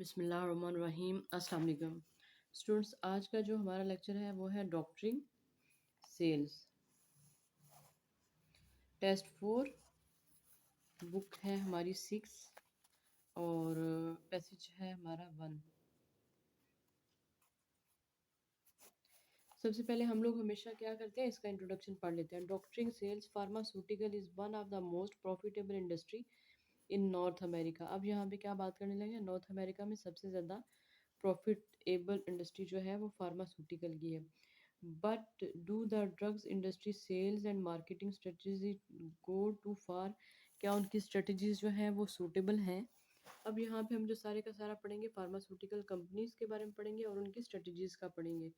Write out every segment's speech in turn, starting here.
बिस्मिल्लाहिर्रहमानिर्रहीम अस्सलाम वालेकुम स्टूडेंट्स। आज का जो हमारा लेक्चर है वो है डॉक्टरिंग सेल्स। टेस्ट 4 बुक है हमारी 6 और पैसेज है हमारा 1। सबसे पहले हम लोग हमेशा क्या करते हैं, इसका इंट्रोडक्शन पढ़ लेते हैं। Doctoring sales pharmaceutical is one of the most profitable industry in North America. अब यहाँ पे क्या बात करने लगे, नॉर्थ अमेरिका में सबसे ज़्यादा प्रॉफिटेबल इंडस्ट्री जो है वो फार्मास्यूटिकल की है। But do the drugs industry sales and marketing strategy go too far? क्या उनकी स्ट्रेटजीज जो हैं वो सूटेबल हैं? अब यहाँ पे हम जो सारे का सारा पढ़ेंगे, फार्मास्यूटिकल कंपनीज के बारे में पढ़ेंगे और उनकी स्ट्रेटजीज का पढ़ेंगे।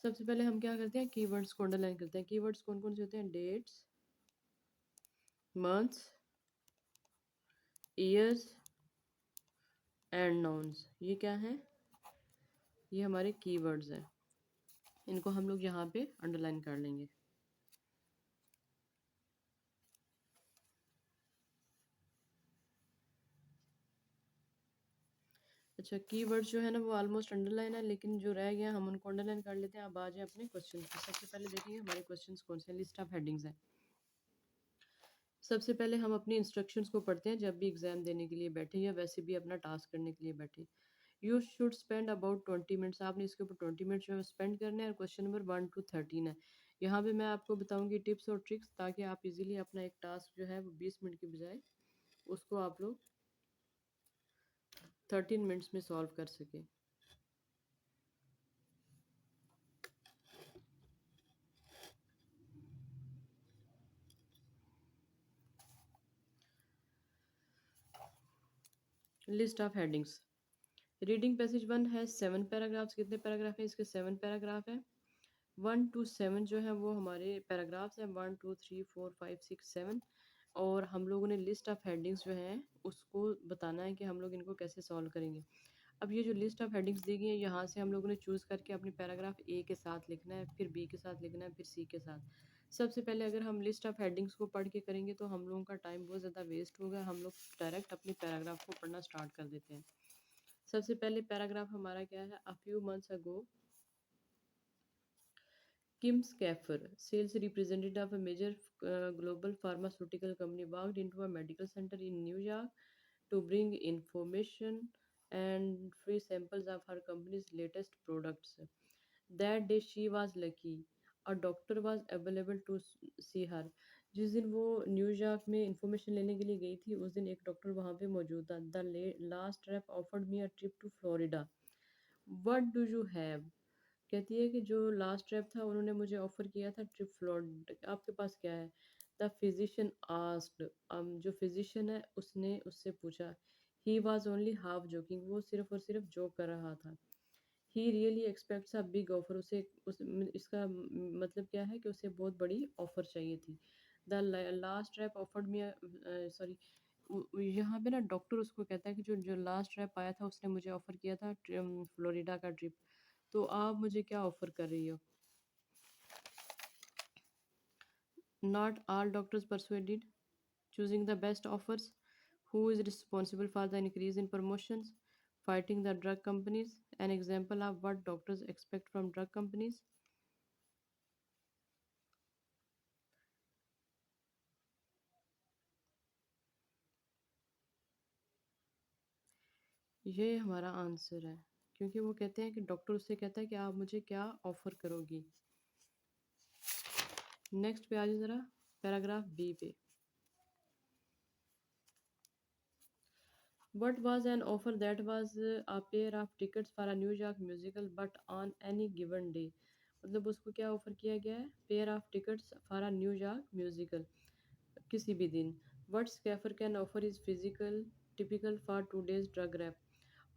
सबसे पहले हम क्या करते हैं, कीवर्ड्स को अंडरलाइन करते हैं। कीवर्ड्स कौन कौन से होते हैं? Dates, months, years and nouns. ये क्या है? ये हमारे कीवर्ड्स हैं। इनको हम लोग यहाँ पे अंडरलाइन कर लेंगे। अच्छा, कीवर्ड्स जो है ना वो ऑलमोस्ट अंडरलाइन है, लेकिन जो रह गया हम उनको अंडरलाइन कर लेते हैं। अब आ जाए अपने क्वेश्चन पे। सबसे पहले देखिए हमारे क्वेश्चंस कौन से हैं। लिस्ट ऑफ हेडिंग्स है। सबसे पहले हम अपनी इंस्ट्रक्शंस को पढ़ते हैं जब भी एग्जाम देने के लिए बैठे या वैसे भी अपना टास्क करने के लिए बैठे। You should spend about 20 minutes. आपने इसके ऊपर 20 मिनट्स जो है स्पेंड करने हैं। और क्वेश्चन नंबर 1 to 13 है। यहाँ पे मैं आपको बताऊंगी टिप्स और ट्रिक्स, ताकि आप इजीली अपना एक टास्क जो है वो 20 मिनट की बजाय उसको आप लोग 13 मिनट्स में सॉल्व कर सकें। List of headings. Reading passage 1 है 7 पैराग्राफ्स। कितने पैराग्राफ है इसके? 7 पैराग्राफ है। 1 to 7 जो है वो हमारे पैराग्राफ्स हैं। 1 2 3 4 5 6 7। और हम लोगों ने लिस्ट ऑफ हेडिंग्स जो है उसको बताना है कि हम लोग इनको कैसे सॉल्व करेंगे। अब ये जो लिस्ट ऑफ हेडिंग्स दी गई है, यहाँ से हम लोगों ने चूज़ करके अपने पैराग्राफ ए के साथ लिखना है, फिर बी के साथ लिखना है, फिर सी के साथ। सबसे पहले अगर हम लिस्ट ऑफ हेडिंग्स को पढ़ के करेंगे तो हम लोगों का टाइम बहुत ज़्यादा वेस्ट होगा। हम लोग डायरेक्ट अपनी पैराग्राफ को पढ़ना स्टार्ट कर देते हैं। सबसे पहले पैराग्राफ हमारा क्या है? A few months ago Kim Schaffer, sales representative of a major global pharmaceutical company, walked into a medical center in New York to bring information and free samples of her company's latest products. That day she was lucky. A doctor was available to see her. जिस दिन वो New York में information लेने के लिए गई थी, उस दिन एक डॉक्टर वहाँ पे मौजूद था। The last rep offered me a trip to Florida. What do you have? कहती है कि जो लास्ट रैप था उन्होंने मुझे ऑफर किया था ट्रिप फ्लोरिडा। आपके पास क्या है? The physician asked. जो फिजिशियन है उसने उससे पूछा। He was only half joking. वो सिर्फ और सिर्फ जोक कर रहा था। He really aspects a big offer. उसे इसका मतलब क्या है कि उसे बहुत बड़ी ऑफर चाहिए थी। The last rep offered me, sorry, यहाँ पे ना डॉक्टर उसको कहता है कि जो जो लास्ट रैप आया था उसने मुझे ऑफर किया था फ्लोरिडा का ट्रिप। तो आप मुझे क्या ऑफर कर रही हो? Not all doctors persuaded choosing the best offers. Who is responsible for the increase in promotions? Fighting the drug companies. An example of what doctors expect from drug companies. ये हमारा answer है, क्योंकि वो कहते हैं कि डॉक्टर उससे कहता है कि आप मुझे क्या ऑफर करोगी। नेक्स्ट पे आ जाए ज़रा, पैराग्राफ बी पे। What was an offer? That was a pair of tickets for a New York musical, but on any given day. मतलब उसको क्या ऑफर किया गया है? Pair of tickets for a New York musical, किसी भी दिन। What Schaffer can offer is physical typical for today's drug rep.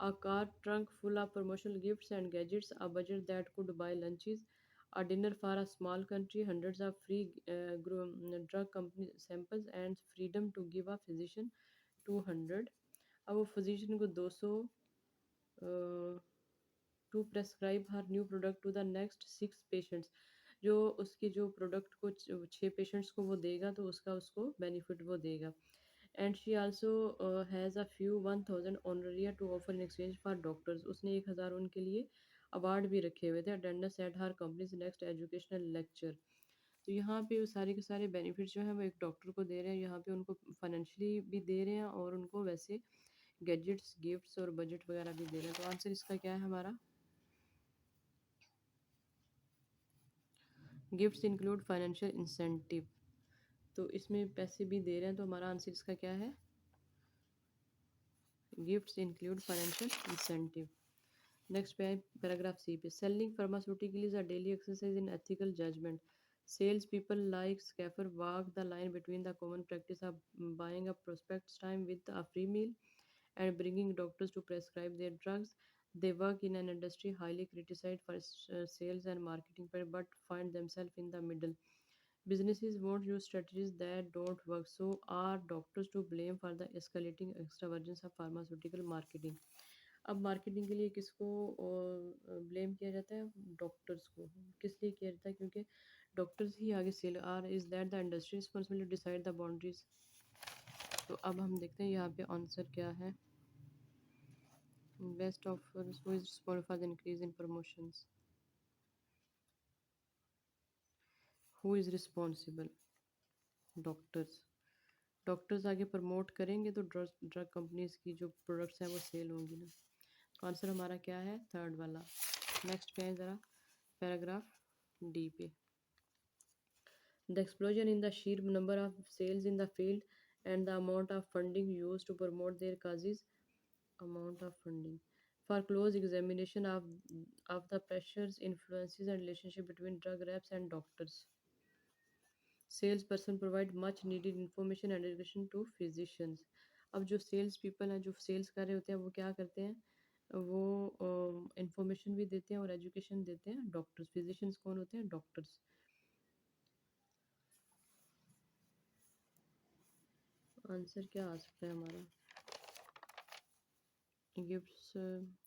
A car trunk full of promotional gifts and gadgets, a budget that could buy lunches, a dinner for a small country, hundreds of free drug company samples, and freedom to give a physician 200। अब वो physician को 200 to prescribe her new product to the next 6 patients. जो उसकी जो product को 6 patients को वो देगा तो उसका उसको बेनिफिट वो देगा। And she also has a few 1000 honoraria to offer in exchange for doctors. उसने 1000 उनके लिए अवार्ड भी रखे हुए थे। Attendance at her company's next educational lecture. तो यहाँ पे वो सारे के सारे बेनिफिट्स जो हैं वो एक डॉक्टर को दे रहे हैं, यहाँ पे उनको फाइनेंशियली भी दे रहे हैं और उनको वैसे गैजेट्स गिफ्ट्स और बजट वगैरह भी दे रहे हैं। तो आंसर इसका क्या है हमारा? Gifts include financial incentive. तो इसमें पैसे भी दे रहे हैं, तो हमारा आंसर इसका क्या है? Gifts include financial incentive. Next पे पैराग्राफ सी पे, selling pharmaceuticals are daily exercise in ethical judgment. Sales people like Schaffer walk the line between the common practice of buying a prospectus time with a free meal and bringing doctors to prescribe their drugs. They work in an industry highly criticized for sales and marketing, but find themselves in the middle. Businesses won't use strategies that don't work, so are doctors to blame for the escalating extravagance of pharmaceutical marketing? अब marketing के लिए किसको blame किया जाता है? Doctors को। किस लिए किया जाता है? क्योंकि डॉक्टर्स ही आगे sell are is that the industry responsible to decide the boundaries. तो अब हम देखते हैं यहाँ पे आंसर क्या है। Best offers who is responsible for the increase in promotions? Who is responsible? Doctors. Doctors आगे प्रमोट करेंगे तो ड्रग ड्रग कंपनीज की जो प्रोडक्ट्स हैं वो सेल होंगी ना। आंसर हमारा क्या है? थर्ड वाला। नेक्स्ट पे है ज़रा पैराग्राफ डी पे। The explosion in the sheer number of sales in the field and the amount of funding used to promote their causes. Amount of funding for close examination of the pressures, influences, and relationship between drug reps and doctors. Salesperson provide much needed information and education to physicians. अब जो sales people हैं, जो sales कर रहे होते हैं, वो क्या करते हैं? वो इंफॉर्मेशन भी देते हैं और एजुकेशन देते हैं डॉक्टर्स। फिजिशियंस कौन होते हैं? डॉक्टर्स। आंसर क्या आ सकता है हमारा? Gives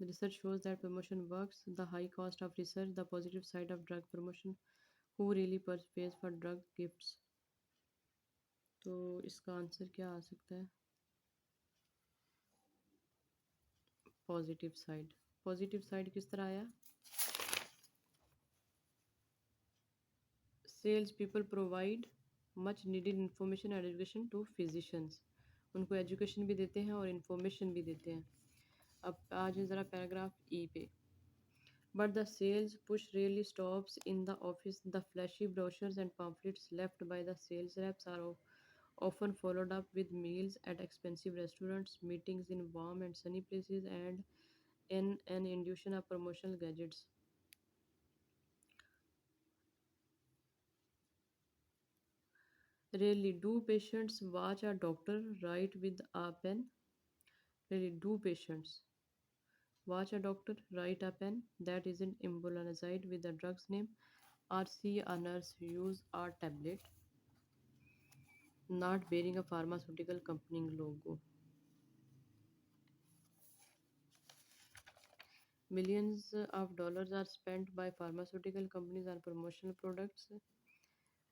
research shows that promotion works. The high cost of research, the positive side of drug promotion. Who really pays for drug gifts? तो इसका आंसर क्या आ सकता है? Positive side. पॉजिटिव साइड किस तरह आया? Sales people provide much needed information and education to physicians. उनको education भी देते हैं और इंफॉर्मेशन भी देते हैं। अब आज ज़रा पैराग्राफ ई पे। But the sales push really stops in the office. The flashy brochures and pamphlets left by the sales reps are often followed up with meals at expensive restaurants, meetings in warm and sunny places, and in an illusion of promotional gadgets. Rarely do patients watch a doctor write with a pen. Rarely do patients watch a doctor write a pen that isn't embolized with the drug's name, or see a nurse use a tablet not bearing a pharmaceutical company logo. Millions of dollars are spent by pharmaceutical companies on promotional products.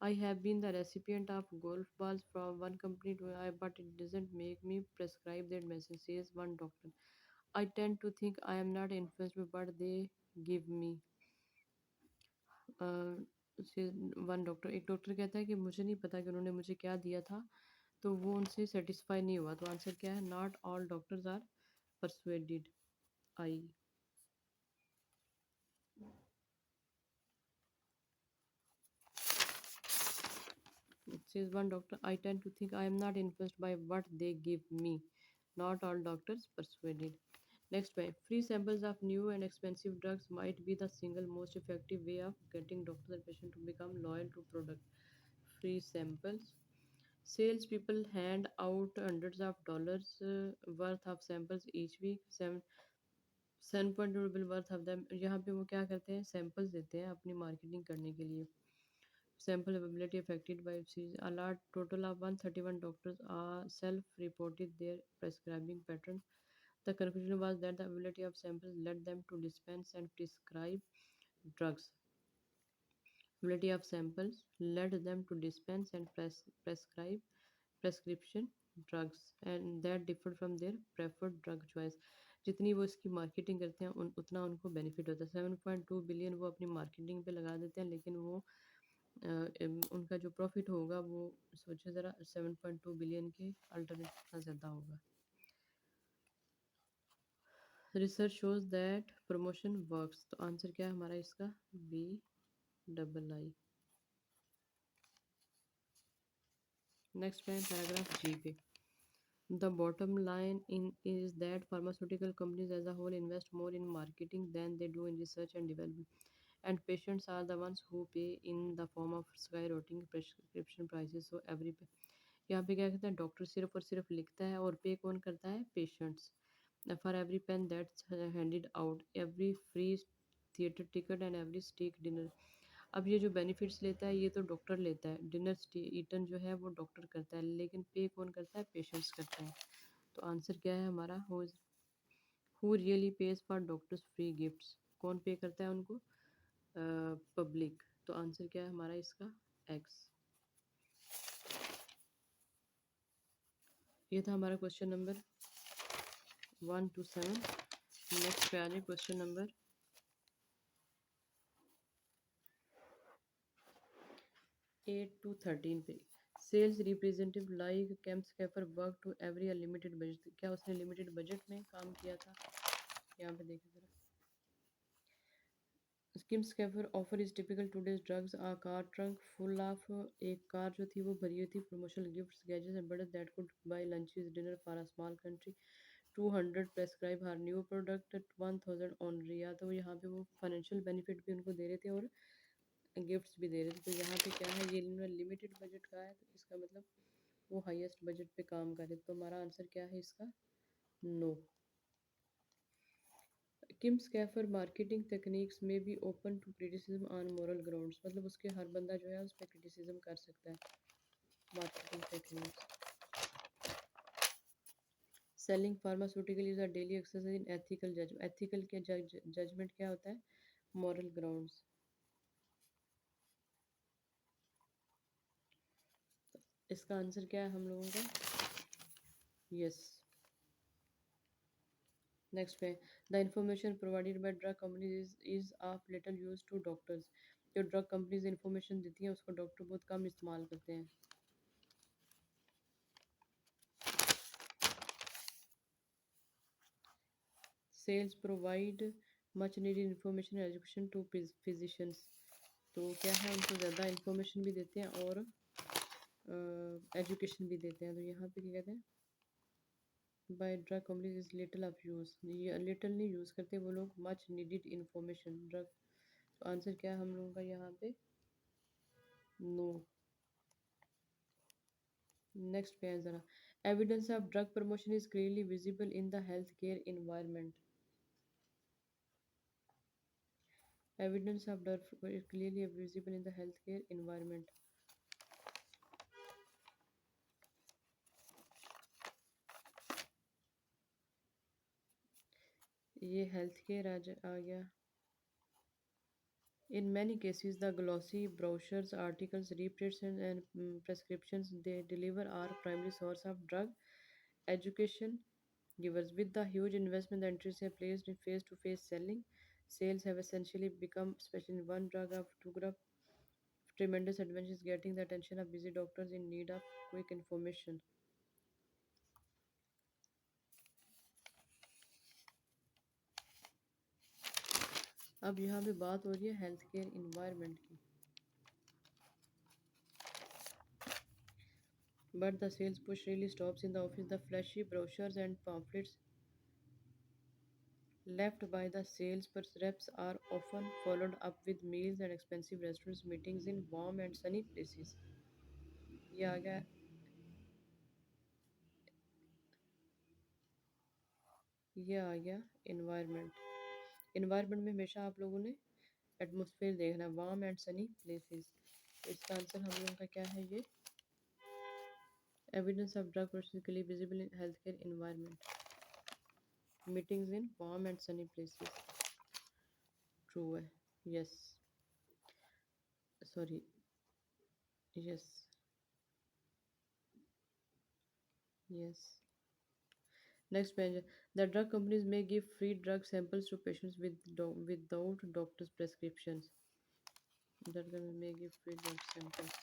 I have been the recipient of golf balls from one company to I, but it doesn't make me prescribe their medicine, says one doctor. I tend to think I am not influenced by what they give me. One doctor, एक doctor कहता है कि मुझे नहीं पता कि उन्होंने मुझे क्या दिया था, तो वो उनसे सेटिस्फाई नहीं हुआ। तो आंसर क्या है? Not all doctors are persuaded. I. Says one doctor, I tend to think I am not influenced by what they give me. Not all doctors persuaded. Next way, free samples of new and expensive drugs might be the single most effective way of getting doctors and patients to become loyal to product. Free samples. Salespeople hand out hundreds of dollars worth of samples each week. 7.2 bill worth of them. यहाँ पे वो क्या करते हैं? Samples देते हैं अपनी marketing करने के लिए। Sample availability affected by FCs. A large total of 131 doctors are self-reported their prescribing patterns. The conclusion was that the availability of samples led them to dispense and prescribe drugs. Availability of samples led them to dispense and prescribe prescription drugs and that differ from their preferred drug choice. जितनी वो इसकी marketing करते हैं उतना उनको benefit होता है। 7.2 billion वो अपनी मार्केटिंग पे लगा देते हैं, लेकिन वो उनका जो प्रॉफिट होगा वो सोचो ज़रा 7.2 बिलियन के अल्टरनेट कितना ज़्यादा होगा। Research shows that promotion works, तो आंसर क्या है हमारा इसका? B double I. नेक्स्ट पे पैराग्राफ जी पे। The bottom line in is that pharmaceutical companies as a whole invest more in marketing than they do in research and development, and patients are the ones who pay in the form of skyrocketing prescription prices. So every यहाँ पे क्या कहते हैं, doctor सिर्फ और सिर्फ लिखता है और पे कौन करता है? Patients. For every pen that's handed out, every free theatre ticket and every steak dinner. अब ये जो बेनिफिट्स लेता है ये तो डॉक्टर लेता है, डिनर ईटन जो है वो डॉक्टर करता है, लेकिन पे कौन करता है? पेशेंट्स करते हैं। तो आंसर क्या है हमारा? Who really page for doctors free gifts, कौन पे करता है उनको? पब्लिक। तो आंसर क्या है हमारा इसका? एक्स। ये था हमारा क्वेश्चन नंबर 1 to 7। नेक्स्ट पे आ जाए क्वेश्चन नंबर 8 to 13 पे। Sales representative like Kemp Schaffer work to every limited budget, क्या उसने लिमिटेड बजट में काम किया था? यहाँ पे देखिए जरा। Kim Schaffer offer is typical today's drugs a car trunk full of, एक कार जो थी वो भरी हुई थी प्रमोशनल गिफ्ट्स गैजेट्स एंड बड़े that could buy lunches dinner for a small country. 200 prescribe her new product 1000 honoraria. तो यहाँ पे वो फाइनेंशियल बेनिफिट भी उनको दे रहे थे और गिफ्ट्स भी दे रहे थे। तो यहाँ पे क्या है, ये इन्होंने लिमिटेड बजट का है, तो इसका मतलब वो हाईएस्ट बजट पे काम कर रहे। तो हमारा आंसर क्या है इसका? No. Kim Schaffer marketing techniques में be open to criticism on moral grounds, मतलब उसके हर बंदा जो है उस पर क्रिटिसिज्म कर सकता है। Marketing techniques. Selling pharmaceutical is a daily exercise in ethical judgement, ethical के जजमेंट क्या होता है? Moral grounds. इसका आंसर क्या है हम लोगों का? यस। नेक्स्ट पे, the information provided by drug companies is of little use to doctors, जो ड्रग कंपनीज इंफॉर्मेशन देती हैं उसको डॉक्टर बहुत कम इस्तेमाल करते हैं। Sales provide much needed information education to physicians, तो क्या है उनको ज़्यादा इंफॉर्मेशन भी देते हैं और एजुकेशन भी देते हैं। तो यहाँ पे क्या कहते हैं? By drug companies is little of use, ये लिटिल नहीं यूज़ करते वो लोग, मच नीडेड इंफॉर्मेशन ड्रग। तो आंसर क्या है हम लोगों का यहाँ पे? नो। नेक्स्ट पे है ज़रा, evidence of drug promotion is clearly visible in the health care environment, evidence of drug is clearly visible in the health care environment. ये हेल्थ केयर आ गया। In many cases, the glossy brochures, articles, reprints, and prescriptions they deliver are primary source of drug education givers. With the huge investment the entries have placed in face-to-face selling, sales have essentially become, especially in one drug of two drug, tremendous advantage getting the attention of busy doctors in need of quick information. अब यहाँ पे बात हो रही है health care environment की। But the sales push really stops in the office. The flashy brochures and pamphlets left by the sales reps are often followed up with meals and expensive restaurants, meetings in warm and sunny places. ये आ गया, ये आ गया environment. Environment में हमेशा आप लोगों ने atmosphere देखना, वार्म एंड सनी प्लेसेस। तो इसका आंसर हम लोगों का क्या है? ये एविडेंस ऑफ ड्रग प्रोसेसिकली visible in health care environment, meetings in warm and sunny places. True है। Yes. Sorry. Yes. Yes. Next page. The drug companies may give free drug samples to patients without doctor's prescriptions. Drug companies may give free drug samples.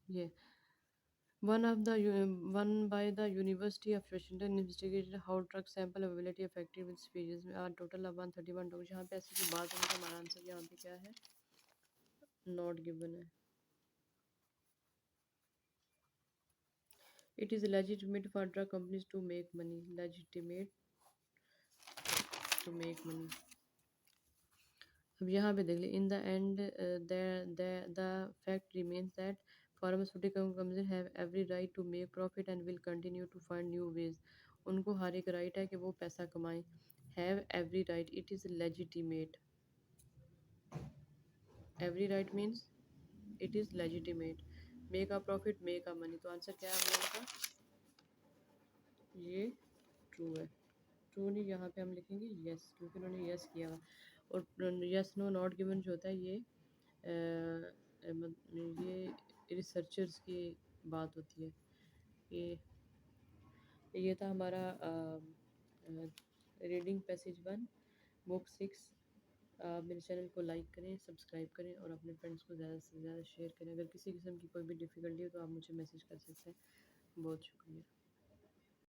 Yeah. One by the University of Washington investigated how drug sample availability affected with species. Total of 131 doctor यहाँ पे ऐसे की बात है तो हमारा answer यहाँ पे क्या है? नॉट गिवन है. It is legitimate for drug companies to make money. Legitimate to make money. अब यहाँ पे देख ले in the end the fact remains that pharmaceutical companies have every right to make profit and will continue to find new ways. उनको हर एक right है कि वो पैसा कमाएं. Have every right, it is legitimate. Every right means it is legitimate. Make a profit, make a money. तो answer क्या है हम लोगों का? ये ट्रू है. ट्रू नहीं, यहाँ पे हम लिखेंगे यस क्योंकि उन्होंने यस किया हुआ. और यस नो नॉट गिवन जो होता है ये रिसर्चर्स की बात होती है. ये था हमारा reading passage one, book six. आप मेरे चैनल को लाइक करें, सब्सक्राइब करें और अपने फ्रेंड्स को ज़्यादा से ज़्यादा शेयर करें. अगर किसी किस्म की कोई भी डिफ़िकल्टी हो तो आप मुझे मैसेज कर सकते हैं. बहुत शुक्रिया.